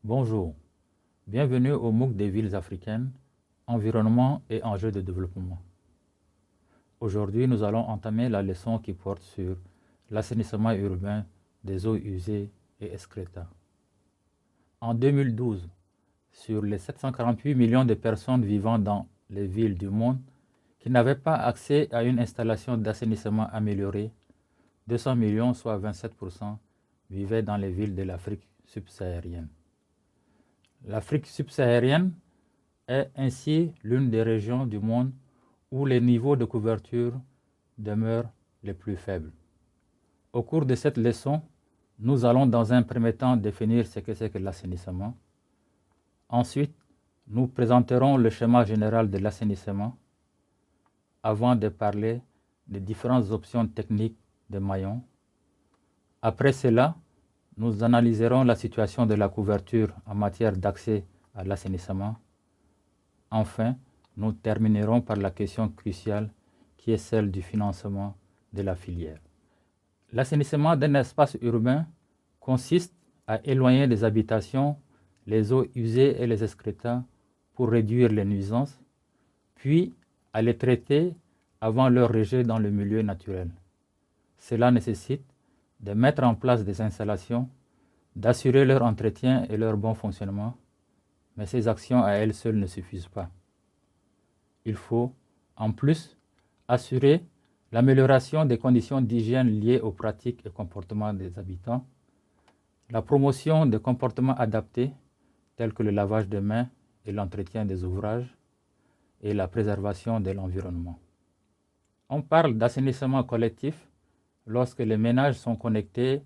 Bonjour, bienvenue au MOOC des villes africaines, environnement et enjeux de développement. Aujourd'hui, nous allons entamer la leçon qui porte sur l'assainissement urbain des eaux usées et excréta. En 2012, sur les 748 millions de personnes vivant dans les villes du monde qui n'avaient pas accès à une installation d'assainissement améliorée, 200 millions, soit 27%, vivaient dans les villes de l'Afrique subsaharienne. L'Afrique subsaharienne est ainsi l'une des régions du monde où les niveaux de couverture demeurent les plus faibles. Au cours de cette leçon, nous allons dans un premier temps définir ce que c'est que l'assainissement. Ensuite, nous présenterons le schéma général de l'assainissement avant de parler des différentes options techniques de maillons. Après cela, nous analyserons la situation de la couverture en matière d'accès à l'assainissement. Enfin, nous terminerons par la question cruciale qui est celle du financement de la filière. L'assainissement d'un espace urbain consiste à éloigner des habitations les eaux usées et les excréta pour réduire les nuisances, puis à les traiter avant leur rejet dans le milieu naturel. Cela nécessite de mettre en place des installations, d'assurer leur entretien et leur bon fonctionnement, mais ces actions à elles seules ne suffisent pas. Il faut, en plus, assurer l'amélioration des conditions d'hygiène liées aux pratiques et comportements des habitants, la promotion de comportements adaptés tels que le lavage des mains et l'entretien des ouvrages, et la préservation de l'environnement. On parle d'assainissement collectif lorsque les ménages sont connectés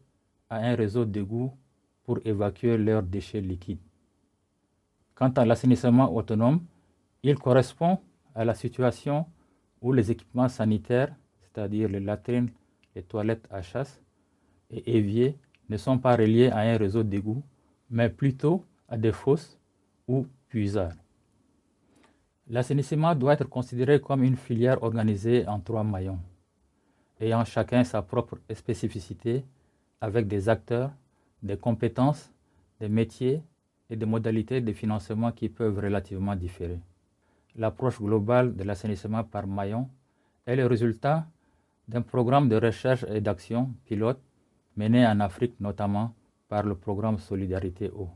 à un réseau d'égouts pour évacuer leurs déchets liquides. Quant à l'assainissement autonome, il correspond à la situation où les équipements sanitaires, c'est-à-dire les latrines, les toilettes à chasse et éviers, ne sont pas reliés à un réseau d'égouts, mais plutôt à des fosses ou puisards. L'assainissement doit être considéré comme une filière organisée en 3 maillons, ayant chacun sa propre spécificité, avec des acteurs, des compétences, des métiers et des modalités de financement qui peuvent relativement différer. L'approche globale de l'assainissement par maillon est le résultat d'un programme de recherche et d'action pilote mené en Afrique notamment par le programme Solidarité Eau.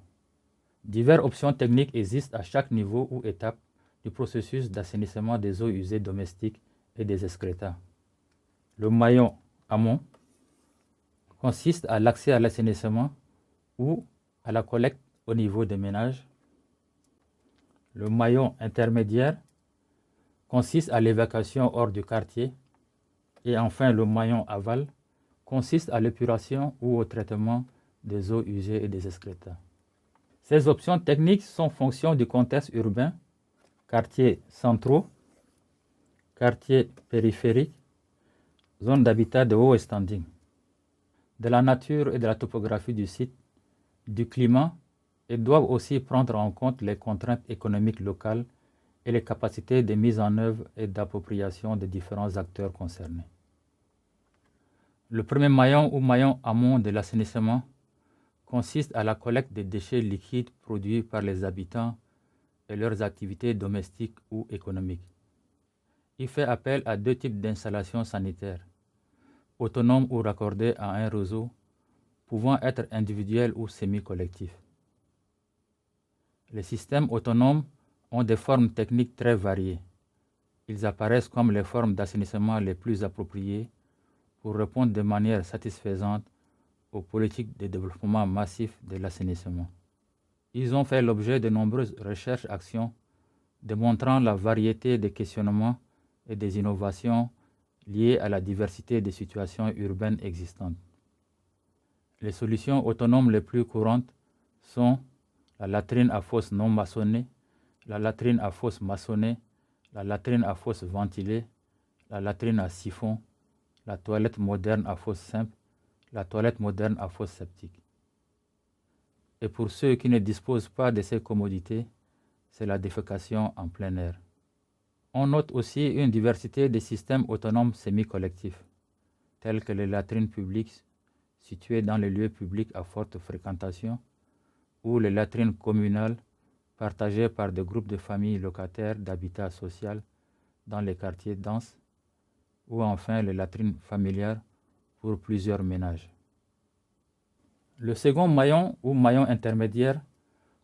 Diverses options techniques existent à chaque niveau ou étape du processus d'assainissement des eaux usées domestiques et des excréta. Le maillon amont consiste à l'accès à l'assainissement ou à la collecte au niveau des ménages. Le maillon intermédiaire consiste à l'évacuation hors du quartier. Et enfin, le maillon aval consiste à l'épuration ou au traitement des eaux usées et des excréta. Ces options techniques sont fonction du contexte urbain, quartiers centraux, quartiers périphériques, zones d'habitat de haut standing, de la nature et de la topographie du site, du climat, et doivent aussi prendre en compte les contraintes économiques locales et les capacités de mise en œuvre et d'appropriation des différents acteurs concernés. Le premier maillon ou maillon amont de l'assainissement consiste à la collecte des déchets liquides produits par les habitants et leurs activités domestiques ou économiques. Il fait appel à 2 types d'installations sanitaires, autonomes ou raccordées à un réseau, pouvant être individuels ou semi-collectifs. Les systèmes autonomes ont des formes techniques très variées. Ils apparaissent comme les formes d'assainissement les plus appropriées pour répondre de manière satisfaisante aux politiques de développement massif de l'assainissement. Ils ont fait l'objet de nombreuses recherches-actions démontrant la variété des questionnements et des innovations liées à la diversité des situations urbaines existantes. Les solutions autonomes les plus courantes sont la latrine à fosse non maçonnée, la latrine à fosse maçonnée, la latrine à fosse ventilée, la latrine à siphon, la toilette moderne à fosse simple, la toilette moderne à fosse septique. Et pour ceux qui ne disposent pas de ces commodités, c'est la défécation en plein air. On note aussi une diversité de systèmes autonomes semi-collectifs, tels que les latrines publiques situées dans les lieux publics à forte fréquentation, ou les latrines communales partagées par des groupes de familles locataires d'habitat social dans les quartiers denses, ou enfin les latrines familiales pour plusieurs ménages. Le second maillon ou maillon intermédiaire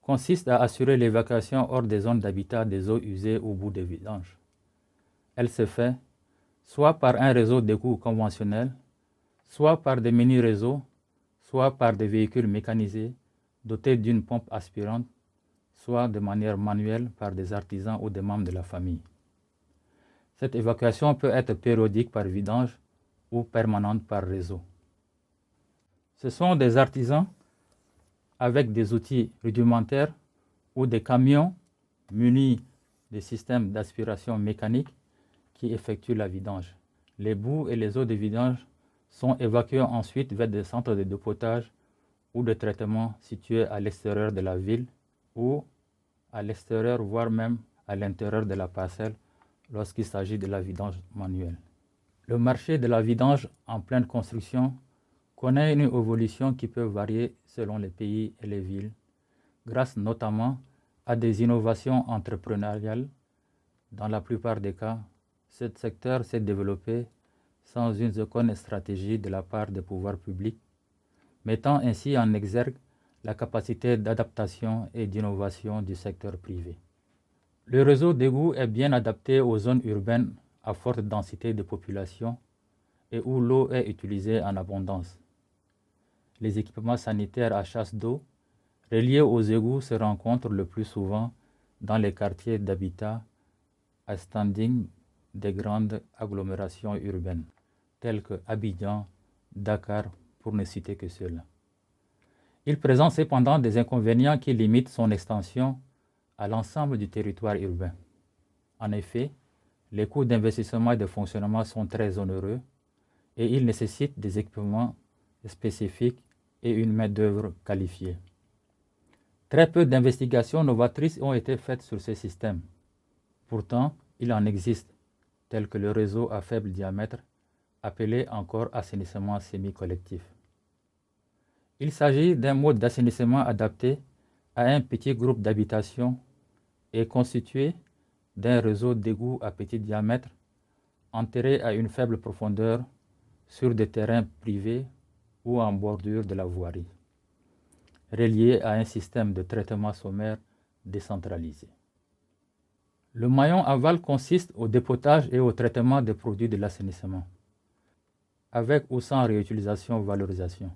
consiste à assurer l'évacuation hors des zones d'habitat des eaux usées ou boues de vidange. Elle se fait soit par un réseau d'égouts conventionnel, soit par des mini-réseaux, soit par des véhicules mécanisés dotés d'une pompe aspirante, soit de manière manuelle par des artisans ou des membres de la famille. Cette évacuation peut être périodique par vidange ou permanente par réseau. Ce sont des artisans avec des outils rudimentaires ou des camions munis de systèmes d'aspiration mécanique qui effectuent la vidange. Les boues et les eaux de vidange sont évacuées ensuite vers des centres de dépotage ou de traitement situés à l'extérieur de la ville ou à l'extérieur, voire même à l'intérieur de la parcelle lorsqu'il s'agit de la vidange manuelle. Le marché de la vidange en pleine construction connaît une évolution qui peut varier selon les pays et les villes, grâce notamment à des innovations entrepreneuriales. Dans la plupart des cas, ce secteur s'est développé sans une seconde stratégie de la part des pouvoirs publics, mettant ainsi en exergue la capacité d'adaptation et d'innovation du secteur privé. Le réseau d'égouts est bien adapté aux zones urbaines à forte densité de population et où l'eau est utilisée en abondance. Les équipements sanitaires à chasse d'eau reliés aux égouts se rencontrent le plus souvent dans les quartiers d'habitat à standing des grandes agglomérations urbaines, telles que Abidjan, Dakar, pour ne citer que ceux-là. Il présente cependant des inconvénients qui limitent son extension à l'ensemble du territoire urbain. En effet, les coûts d'investissement et de fonctionnement sont très onéreux et ils nécessitent des équipements spécifiques et une main-d'œuvre qualifiée. Très peu d'investigations novatrices ont été faites sur ces systèmes. Pourtant, il en existe, tels que le réseau à faible diamètre, appelé encore assainissement semi-collectif. Il s'agit d'un mode d'assainissement adapté à un petit groupe d'habitation et constitué d'un réseau d'égouts à petit diamètre enterré à une faible profondeur sur des terrains privés ou en bordure de la voirie, relié à un système de traitement sommaire décentralisé. Le maillon aval consiste au dépotage et au traitement des produits de l'assainissement, avec ou sans réutilisation ou valorisation.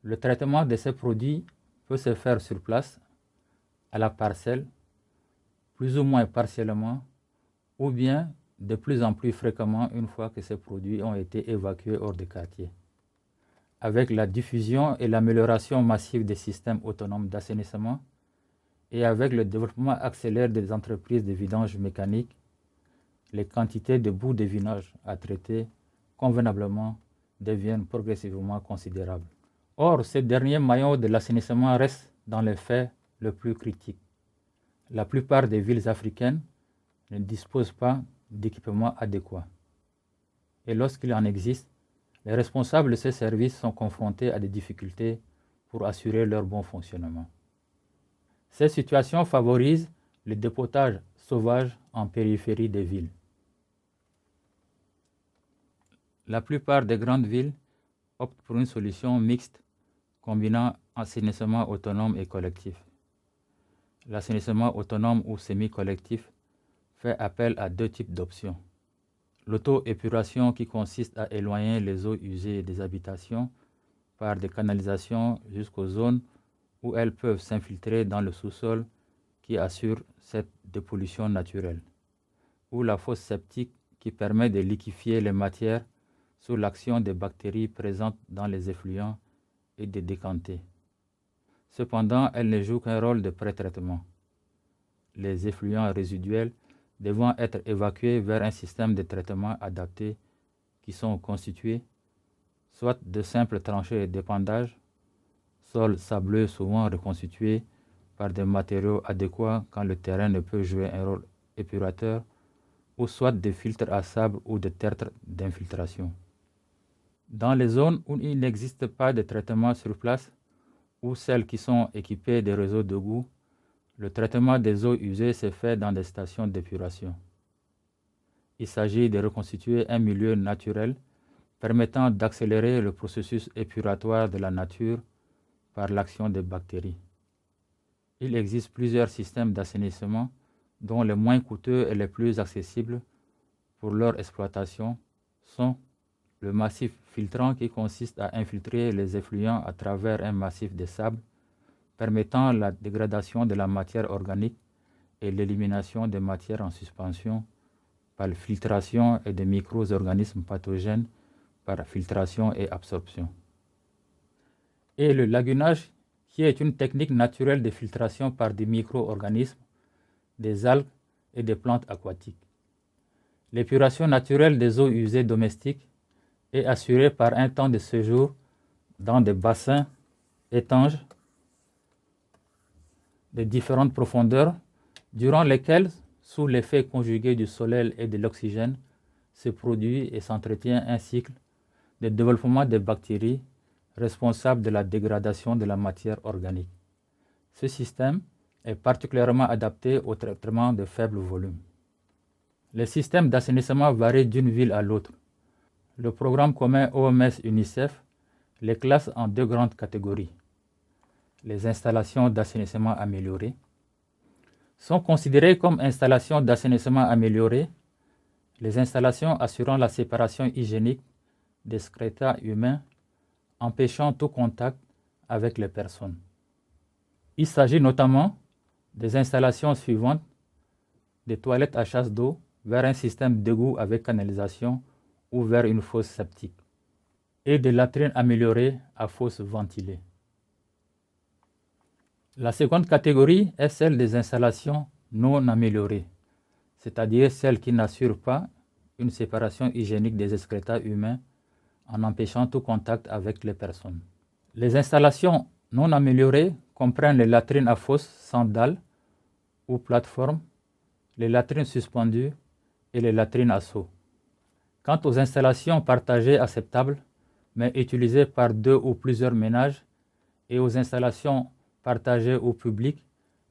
Le traitement de ces produits peut se faire sur place, à la parcelle, plus ou moins partiellement, ou bien de plus en plus fréquemment une fois que ces produits ont été évacués hors des quartiers. Avec la diffusion et l'amélioration massive des systèmes autonomes d'assainissement et avec le développement accéléré des entreprises de vidange mécanique, les quantités de boues de vidange à traiter convenablement deviennent progressivement considérables. Or, ce dernier maillon de l'assainissement reste, dans les faits, le plus critique. La plupart des villes africaines ne disposent pas d'équipements adéquats. Et lorsqu'il en existe, les responsables de ces services sont confrontés à des difficultés pour assurer leur bon fonctionnement. Ces situations favorisent le dépotage sauvage en périphérie des villes. La plupart des grandes villes optent pour une solution mixte combinant assainissement autonome et collectif. L'assainissement autonome ou semi-collectif fait appel à deux types d'options. L'auto-épuration qui consiste à éloigner les eaux usées des habitations par des canalisations jusqu'aux zones où elles peuvent s'infiltrer dans le sous-sol qui assure cette dépollution naturelle, ou la fosse septique qui permet de liquéfier les matières sous l'action des bactéries présentes dans les effluents et de décanter. Cependant, elle ne joue qu'un rôle de pré-traitement, les effluents résiduels devant être évacués vers un système de traitement adapté qui sont constitués soit de simples tranchées d'épandage, sol sableux souvent reconstitué par des matériaux adéquats quand le terrain ne peut jouer un rôle épurateur, ou soit des filtres à sable ou des tertres d'infiltration. Dans les zones où il n'existe pas de traitement sur place ou celles qui sont équipées de réseaux d'égouts, le traitement des eaux usées se fait dans des stations d'épuration. Il s'agit de reconstituer un milieu naturel permettant d'accélérer le processus épuratoire de la nature par l'action des bactéries. Il existe plusieurs systèmes d'assainissement dont les moins coûteux et les plus accessibles pour leur exploitation sont le massif filtrant qui consiste à infiltrer les effluents à travers un massif de sable permettant la dégradation de la matière organique et l'élimination des matières en suspension par filtration et des micro-organismes pathogènes par filtration et absorption. Et le lagunage, qui est une technique naturelle de filtration par des micro-organismes, des algues et des plantes aquatiques. L'épuration naturelle des eaux usées domestiques est assurée par un temps de séjour dans des bassins étanches de différentes profondeurs, durant lesquels, sous l'effet conjugué du soleil et de l'oxygène, se produit et s'entretient un cycle de développement des bactéries responsables de la dégradation de la matière organique. Ce système est particulièrement adapté au traitement de faibles volumes. Les systèmes d'assainissement varient d'une ville à l'autre. Le programme commun OMS-UNICEF les classe en deux grandes catégories. Les installations d'assainissement améliorées sont considérées comme installations d'assainissement améliorées les installations assurant la séparation hygiénique des excréta humains, empêchant tout contact avec les personnes. Il s'agit notamment des installations suivantes: des toilettes à chasse d'eau vers un système d'égout avec canalisation ou vers une fosse septique, et des latrines améliorées à fosse ventilée. La seconde catégorie est celle des installations non améliorées, c'est-à-dire celles qui n'assurent pas une séparation hygiénique des excréta humains en empêchant tout contact avec les personnes. Les installations non améliorées comprennent les latrines à fosse sans dalle ou plateforme, les latrines suspendues et les latrines à seau. Quant aux installations partagées acceptables, mais utilisées par deux ou plusieurs ménages, et aux installations partagées au public,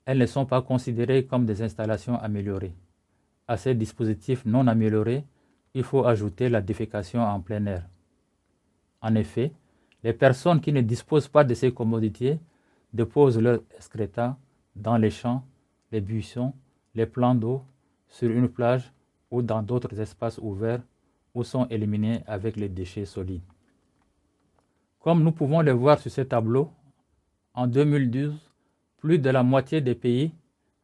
elles ne sont pas considérées comme des installations améliorées. À ces dispositifs non améliorés, il faut ajouter la défécation en plein air. En effet, les personnes qui ne disposent pas de ces commodités déposent leurs excréta dans les champs, les buissons, les plans d'eau, sur une plage ou dans d'autres espaces ouverts où sont éliminés avec les déchets solides. Comme nous pouvons le voir sur ce tableau, en 2012, plus de la moitié des pays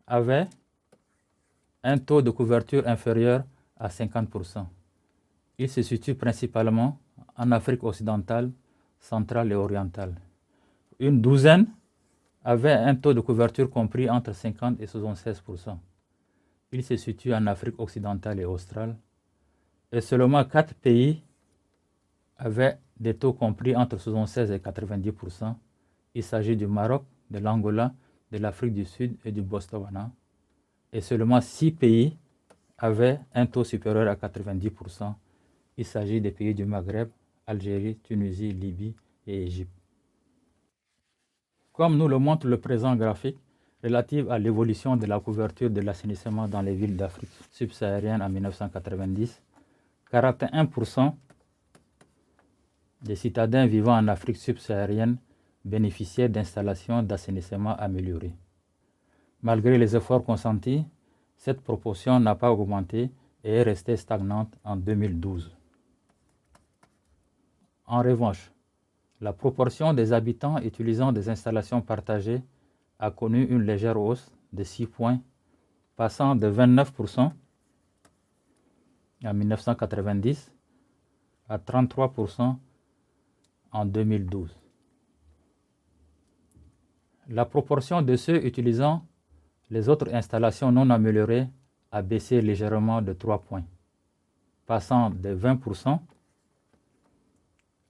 avaient un taux de couverture inférieur à 50%. Il se situe principalement en Afrique occidentale, centrale et orientale. Une douzaine avaient un taux de couverture compris entre 50 et 76%. Il se situe en Afrique occidentale et australe. Et seulement 4 pays avaient des taux compris entre 76 et 90%. Il s'agit du Maroc, de l'Angola, de l'Afrique du Sud et du Botswana. Et seulement 6 pays avaient un taux supérieur à 90%. Il s'agit des pays du Maghreb, Algérie, Tunisie, Libye et Égypte. Comme nous le montre le présent graphique, relative à l'évolution de la couverture de l'assainissement dans les villes d'Afrique subsaharienne en 1990, 41% des citadins vivant en Afrique subsaharienne bénéficiaient d'installations d'assainissement améliorées. Malgré les efforts consentis, cette proportion n'a pas augmenté et est restée stagnante en 2012. En revanche, la proportion des habitants utilisant des installations partagées a connu une légère hausse de 6 points, passant de 29% en 1990 à 33% en 2012. La proportion de ceux utilisant les autres installations non améliorées a baissé légèrement de 3 points, passant de 20%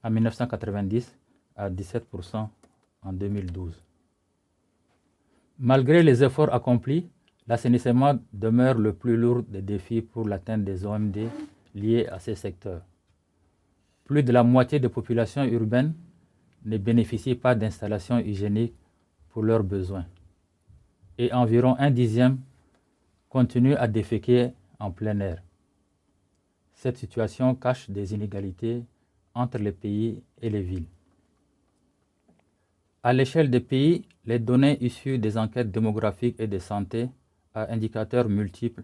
en 1990 à 17% en 2012. Malgré les efforts accomplis, l'assainissement demeure le plus lourd des défis pour l'atteinte des OMD liés à ces secteurs. Plus de la moitié des populations urbaines ne bénéficient pas d'installations hygiéniques pour leurs besoins. Et environ 1/10 continuent à déféquer en plein air. Cette situation cache des inégalités entre les pays et les villes. À l'échelle des pays, les données issues des enquêtes démographiques et de santé à indicateurs multiples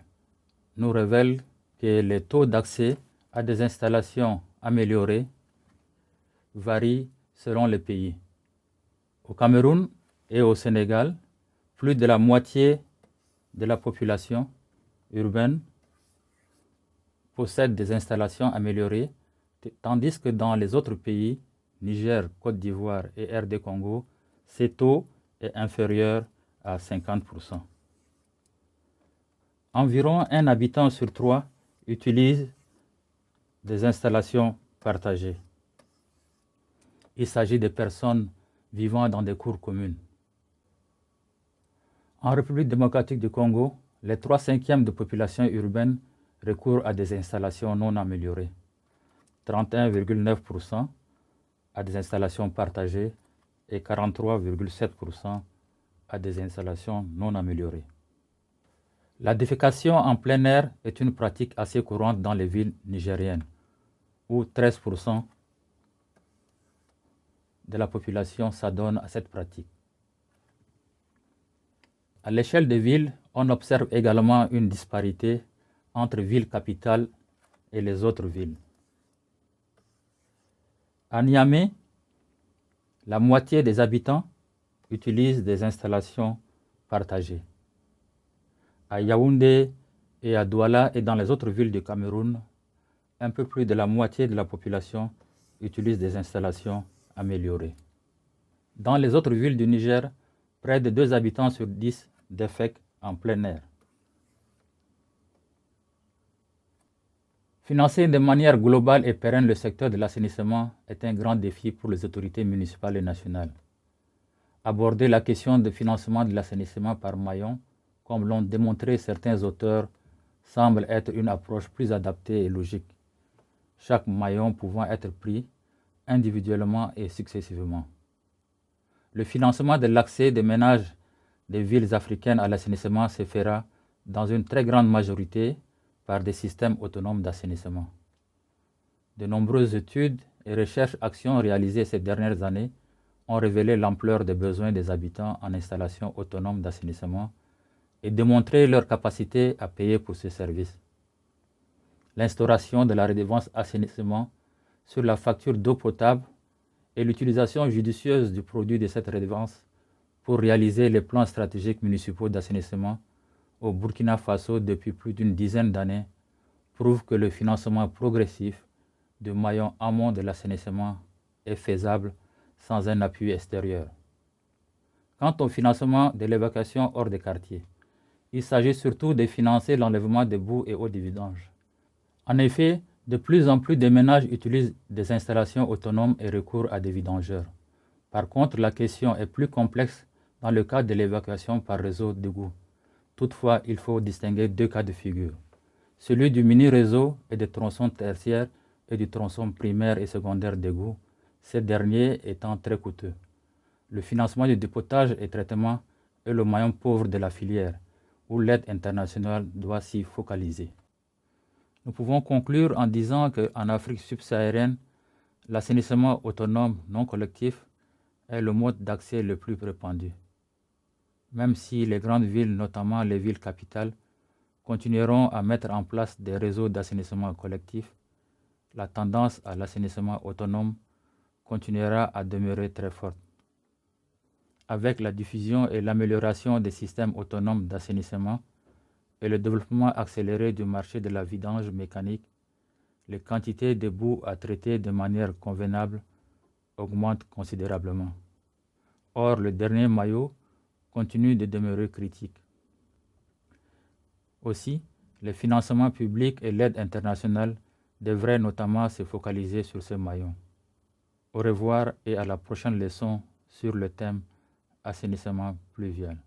nous révèlent que les taux d'accès à des installations améliorées varient selon les pays. Au Cameroun et au Sénégal, plus de la moitié de la population urbaine possède des installations améliorées, tandis que dans les autres pays, Niger, Côte d'Ivoire et RD Congo, ce taux est inférieur à 50%. Environ 1 habitant sur 3 utilise des installations partagées. Il s'agit de personnes vivant dans des cours communes. En République démocratique du Congo, les 3/5 de population urbaine recourent à des installations non améliorées, 31,9% à des installations partagées et 43,7% à des installations non améliorées. La défécation en plein air est une pratique assez courante dans les villes nigériennes, où 13% de la population s'adonne à cette pratique. À l'échelle des villes, on observe également une disparité entre villes capitales et les autres villes. À Niamey, la moitié des habitants utilisent des installations partagées. À Yaoundé et à Douala et dans les autres villes du Cameroun, un peu plus de la moitié de la population utilise des installations améliorées. Dans les autres villes du Niger, près de 2 habitants sur 10 défèquent en plein air. Financer de manière globale et pérenne le secteur de l'assainissement est un grand défi pour les autorités municipales et nationales. Aborder la question de financement de l'assainissement par maillon, comme l'ont démontré certains auteurs, semble être une approche plus adaptée et logique, chaque maillon pouvant être pris individuellement et successivement. Le financement de l'accès des ménages des villes africaines à l'assainissement se fera dans une très grande majorité par des systèmes autonomes d'assainissement. De nombreuses études et recherches-actions réalisées ces dernières années ont révélé l'ampleur des besoins des habitants en installation autonome d'assainissement et démontré leur capacité à payer pour ces services. L'instauration de la redevance assainissement sur la facture d'eau potable et l'utilisation judicieuse du produit de cette redevance pour réaliser les plans stratégiques municipaux d'assainissement au Burkina Faso depuis plus d'une dizaine d'années prouvent que le financement progressif du maillon amont de l'assainissement est faisable sans un appui extérieur. Quant au financement de l'évacuation hors des quartiers, il s'agit surtout de financer l'enlèvement des boues et eaux de vidange. En effet, de plus en plus de ménages utilisent des installations autonomes et recourent à des vidangeurs. Par contre, la question est plus complexe dans le cas de l'évacuation par réseau d'égouts. Toutefois, il faut distinguer 2 cas de figure. Celui du mini-réseau et des tronçons tertiaires et du tronçon primaire et secondaire d'égouts, ces derniers étant très coûteux. Le financement du dépotage et traitement est le maillon pauvre de la filière, où l'aide internationale doit s'y focaliser. Nous pouvons conclure en disant qu'en Afrique subsaharienne, l'assainissement autonome non collectif est le mode d'accès le plus répandu. Même si les grandes villes, notamment les villes capitales, continueront à mettre en place des réseaux d'assainissement collectif, la tendance à l'assainissement autonome continuera à demeurer très forte. Avec la diffusion et l'amélioration des systèmes autonomes d'assainissement et le développement accéléré du marché de la vidange mécanique, les quantités de boue à traiter de manière convenable augmentent considérablement. Or, le dernier maillot continue de demeurer critique. Aussi, les financements publics et l'aide internationale devraient notamment se focaliser sur ce maillon. Au revoir et à la prochaine leçon sur le thème assainissement pluvial.